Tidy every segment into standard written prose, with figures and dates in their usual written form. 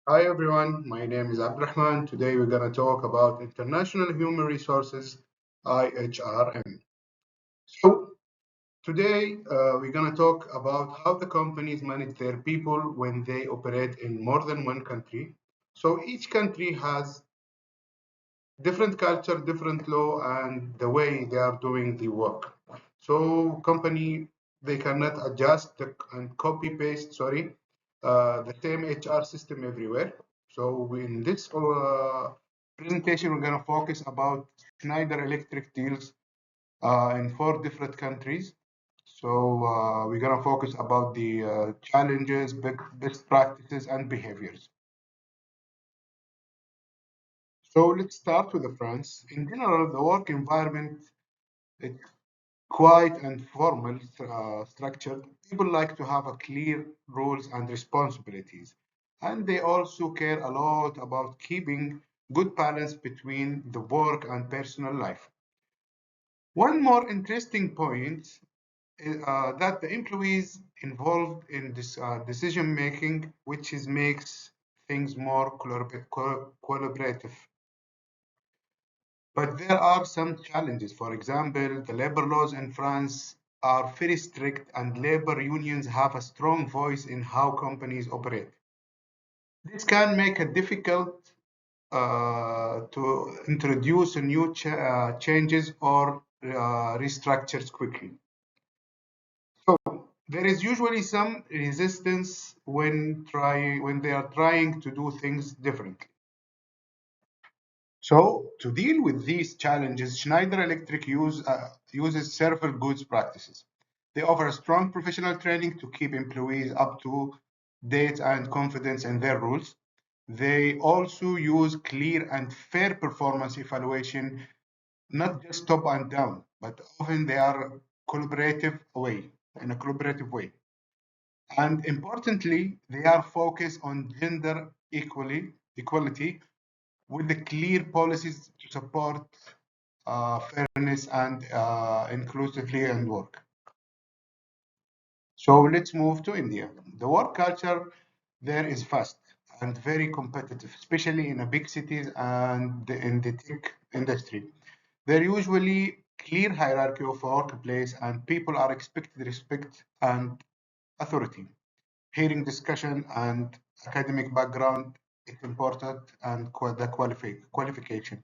Hi everyone, my name is Abdurrahman. Today we're going to talk about International Human Resources, IHRM. So today we're going to talk about how the companies manage their people when they operate in more than one country. So each country has different culture, different law, and the way they are doing the work. So company they cannot adjust and copy paste, the same HR system everywhere. So in this presentation, we're going to focus about Schneider Electric deals in 4 different countries. So we're going to focus about the challenges, best practices, and behaviors. So let's start with the France. In general, the work environment is quite and formal structured. People like to have a clear roles and responsibilities, and they also care a lot about keeping good balance between the work and personal life. One more interesting point is that the employees involved in this decision making, which is makes things more collaborative. But there are some challenges. For example, the labor laws in France are very strict, and labor unions have a strong voice in how companies operate. This can make it difficult to introduce new changes or restructures quickly. So there is usually some resistance when they are trying to do things differently. So, to deal with these challenges, Schneider Electric uses several good practices. They offer strong professional training to keep employees up to date and confidence in their rules. They also use clear and fair performance evaluation, not just top and down, but often they are collaborative way, in a collaborative way. And importantly, they are focused on gender equality with the clear policies to support fairness and inclusively and work. So let's move to India. The work culture there is fast and very competitive, especially in the big cities and in the tech industry. There usually clear hierarchy of workplace and people are expected respect and authority. Hearing discussion and academic background is important and the qualification.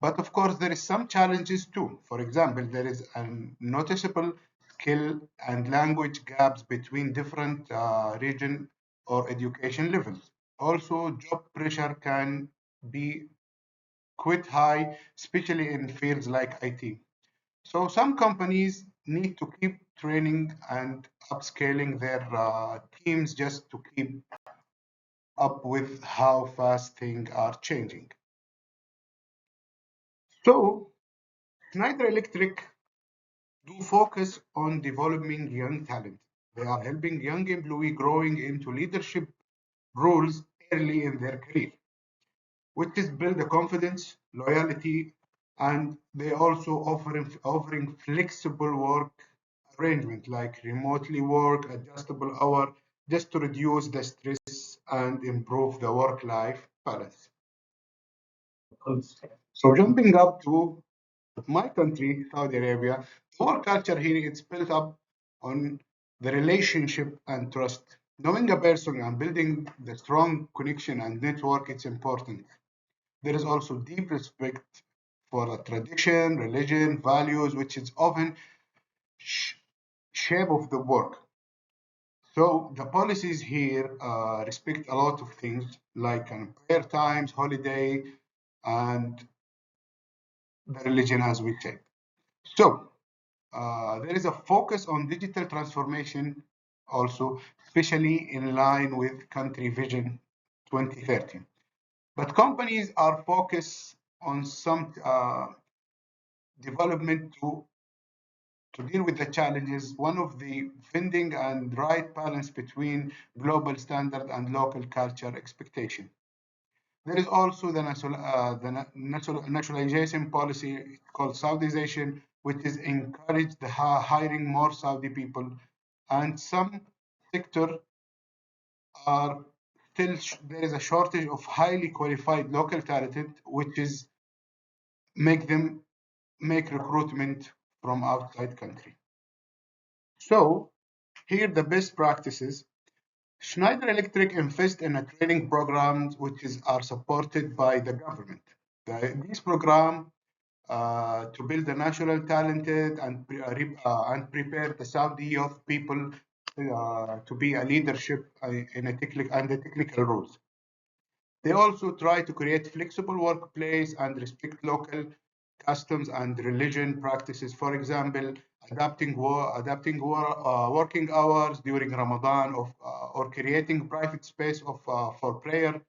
But of course, there is some challenges too. For example, there is a noticeable skill and language gaps between different region or education levels. Also, job pressure can be quite high, especially in fields like IT. So some companies need to keep training and upscaling their teams just to keep up with how fast things are changing. So Schneider Electric do focus on developing young talent. They are helping young employees growing into leadership roles early in their career, which is build the confidence, loyalty, and they also offering flexible work arrangement like remotely work, adjustable hour, just to reduce the stress and improve the work-life balance. So jumping up to my country, Saudi Arabia, the work culture here is built up on the relationship and trust. Knowing a person and building the strong connection and network, it's important. There is also deep respect for the tradition, religion, values, which is often sh- shape of the work. So the policies here respect a lot of things like prayer times, holiday, and the religion, as we said. So there is a focus on digital transformation also, especially in line with country vision 2030. But companies are focused on some development to deal with the challenges. One of the finding and right balance between global standard and local culture expectation. There is also the nationalization policy called Saudization, which is encourage the hiring more Saudi people, and some sector are still there is a shortage of highly qualified local talent, which is make them make recruitment from outside country. So here the best practices. Schneider Electric invest in a training programs are supported by the government. These programs to build the national talented and prepare the Saudi youth people to be a leadership in a technical roles. They also try to create flexible workplace and respect local customs and religion practices. For example, adapting working hours during Ramadan or creating private space for prayer.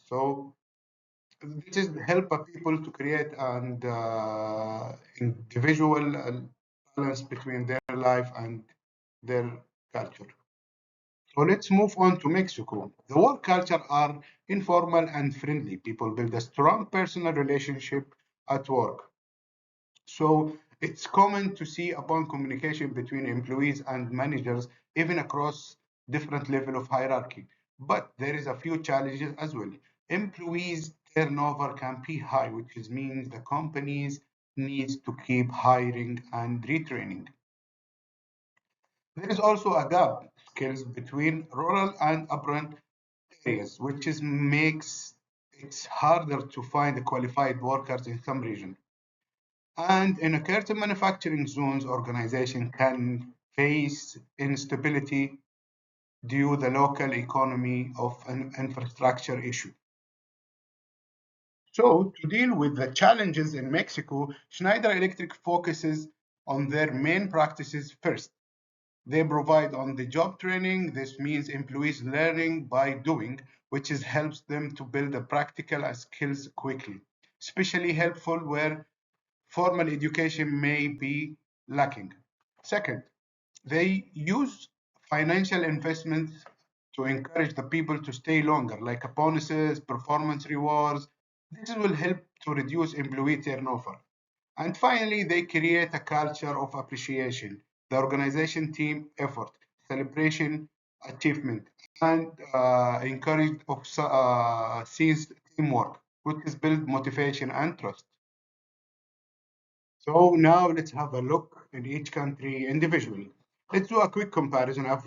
So this is help people to create and individual balance between their life and their culture. So let's move on to Mexico. The work culture are informal and friendly. People build a strong personal relationship at work. So it's common to see open communication between employees and managers, even across different level of hierarchy. But there is a few challenges as well. Employees turnover can be high, which means the companies needs to keep hiring and retraining. There is also a gap skills between rural and urban areas, makes it harder to find qualified workers in some regions. And in a certain manufacturing zones, organization can face instability due to the local economy of an infrastructure issue. So to deal with the challenges in Mexico, Schneider Electric focuses on their main practices first. They provide on-the-job training. This means employees learning by doing, helps them to build the practical skills quickly, especially helpful where formal education may be lacking. Second, they use financial investments to encourage the people to stay longer, like bonuses, performance rewards. This will help to reduce employee turnover. And finally, they create a culture of appreciation, the organization team effort, celebration, achievement, and encourage of scenes teamwork, which is build motivation and trust. So now let's have a look in each country individually. Let's do a quick comparison. As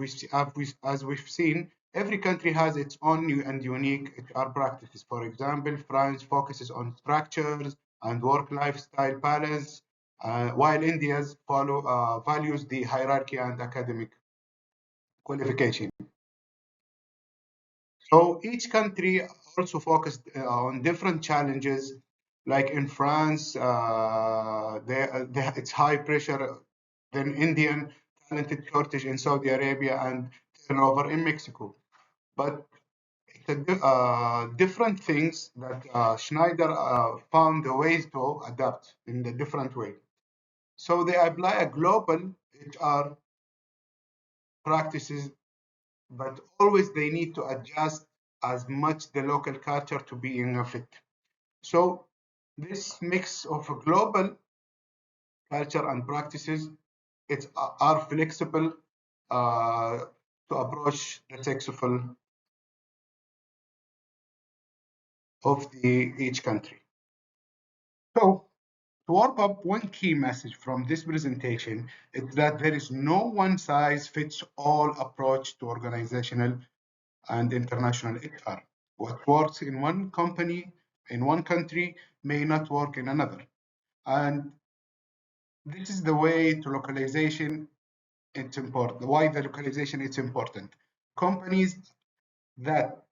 we've seen, every country has its own new and unique HR practices. For example, France focuses on structures and work-lifestyle balance, while India's values the hierarchy and academic qualification. So each country also focused on different challenges. Like in France, it's high pressure. Then Indian talented shortage in Saudi Arabia and turnover in Mexico. But it's different things that Schneider found the ways to adapt in the different way. So they apply a global HR practices, but always they need to adjust as much the local culture to be in a fit. So this mix of a global culture and practices are flexible uh, to approach the successful of each country. So to wrap up, one key message from this presentation is that there is no one size fits all approach to organizational and international HR. What works in one company, in one country, may not work in another. And this is the way to localization, it's important. Why the localization is important. Companies that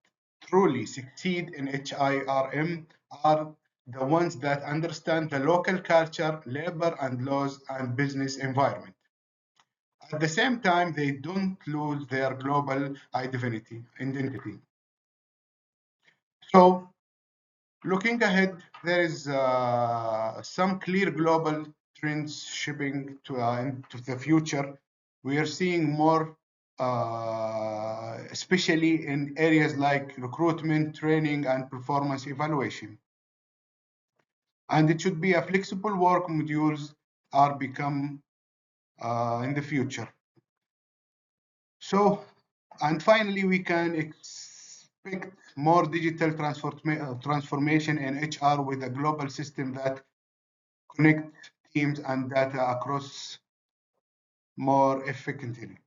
truly succeed in HIRM are the ones that understand the local culture, labor and laws, and business environment. At the same time, they don't lose their global identity. So looking ahead, there is some clear global trends shaping into the future. We are seeing more, especially in areas like recruitment, training, and performance evaluation. And it should be a flexible work modules are become in the future. So And finally, we can expect more digital transformation in HR with a global system that connect teams and data across more effectively.